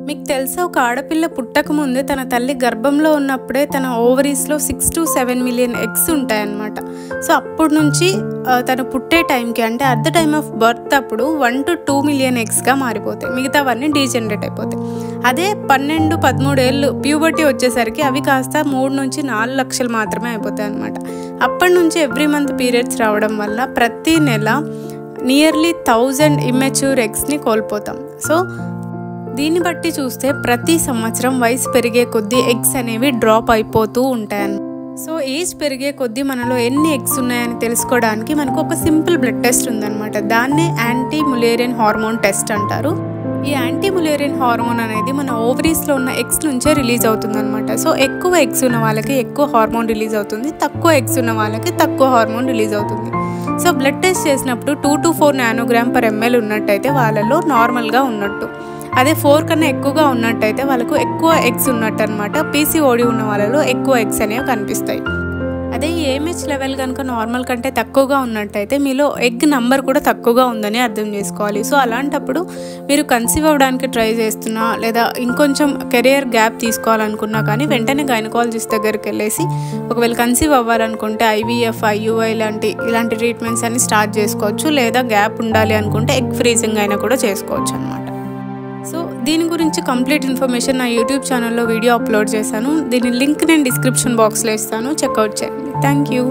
మీకు తెలుసా, ఒక ఆడపిల్ల పుట్టక ముందే తన తల్లి గర్భంలో ఉన్నప్పుడే తన ఓవరీస్లో 6 to 7 మిలియన్ ఎగ్స్ ఉంటాయన్నమాట. సో అప్పటి నుంచి తను పుట్టే టైంకి, అంటే at the time of birth అప్పుడు 1 to 2 మిలియన్ ఎగ్స్గా మారిపోతాయి. మిగతావన్నీ డీజనరేట్ అయిపోతాయి. అదే 12-13 ఏళ్ళు ప్యూబర్టీ వచ్చేసరికి అవి కాస్త 3 నుంచి 4 లక్షలు మాత్రమే అయిపోతాయి అన్నమాట. అప్పటి నుంచి ఎవ్రీ మంత్ పీరియడ్స్ రావడం వల్ల ప్రతి నెల నియర్లీ 1000 ఇమ్మెచ్యూర్ ఎగ్స్ని కోల్పోతాం. సో దీన్ని బట్టి చూస్తే ప్రతి సంవత్సరం వయసు పెరిగే కొద్దీ ఎగ్స్ అనేవి డ్రాప్ అయిపోతూ ఉంటాయని. సో ఏజ్ పెరిగే కొద్దీ మనలో ఎన్ని ఎగ్స్ ఉన్నాయని తెలుసుకోవడానికి మనకు ఒక సింపుల్ బ్లడ్ టెస్ట్ ఉందన్నమాట. దాన్నే యాంటీ ములేరియన్ హార్మోన్ టెస్ట్ అంటారు. ఈ యాంటీ ములేరియన్ హార్మోన్ అనేది మన ఓవరీస్లో ఉన్న ఎగ్స్ నుంచే రిలీజ్ అవుతుందన్నమాట. సో ఎక్కువ ఎగ్స్ ఉన్న వాళ్ళకి ఎక్కువ హార్మోన్ రిలీజ్ అవుతుంది, తక్కువ ఎగ్స్ ఉన్న వాళ్ళకి తక్కువ హార్మోన్ రిలీజ్ అవుతుంది. సో బ్లడ్ టెస్ట్ చేసినప్పుడు 2 to 4 నానోగ్రామ్/ml ఉన్నట్టయితే వాళ్ళలో నార్మల్గా ఉన్నట్టు. అదే 4 కన్నా ఎక్కువగా ఉన్నట్టయితే వాళ్ళకు ఎక్కువ ఎగ్స్ ఉన్నట్టు అనమాట. పీసీఓడి ఉన్న వాళ్ళలో ఎక్కువ ఎగ్స్ అనేవి కనిపిస్తాయి. అదే ఏఎంహెచ్ లెవెల్ కనుక నార్మల్ కంటే తక్కువగా ఉన్నట్టయితే మీలో ఎగ్ నంబర్ కూడా తక్కువగా ఉందని అర్థం చేసుకోవాలి. సో అలాంటప్పుడు మీరు కన్సీవ్ అవ్వడానికి ట్రై చేస్తున్నా, లేదా ఇంకొంచెం కెరియర్ గ్యాప్ తీసుకోవాలనుకున్నా కానీ వెంటనే గైనకాలజిస్ట్ దగ్గరికి వెళ్ళేసి, ఒకవేళ కన్సీవ్ అవ్వాలనుకుంటే IVF, IUI ఇలాంటి ట్రీట్మెంట్స్ అన్ని స్టార్ట్ చేసుకోవచ్చు. లేదా గ్యాప్ ఉండాలి అనుకుంటే ఎగ్ ఫ్రీజింగ్ అయినా కూడా చేసుకోవచ్చు అనమాట. సో దీని గురించి కంప్లీట్ ఇన్ఫర్మేషన్ నా యూట్యూబ్ ఛానల్లో వీడియో అప్లోడ్ చేశాను. దీని లింక్ నేను డిస్క్రిప్షన్ బాక్స్లో ఇస్తాను, చెక్అవుట్ చేయండి. Thank you.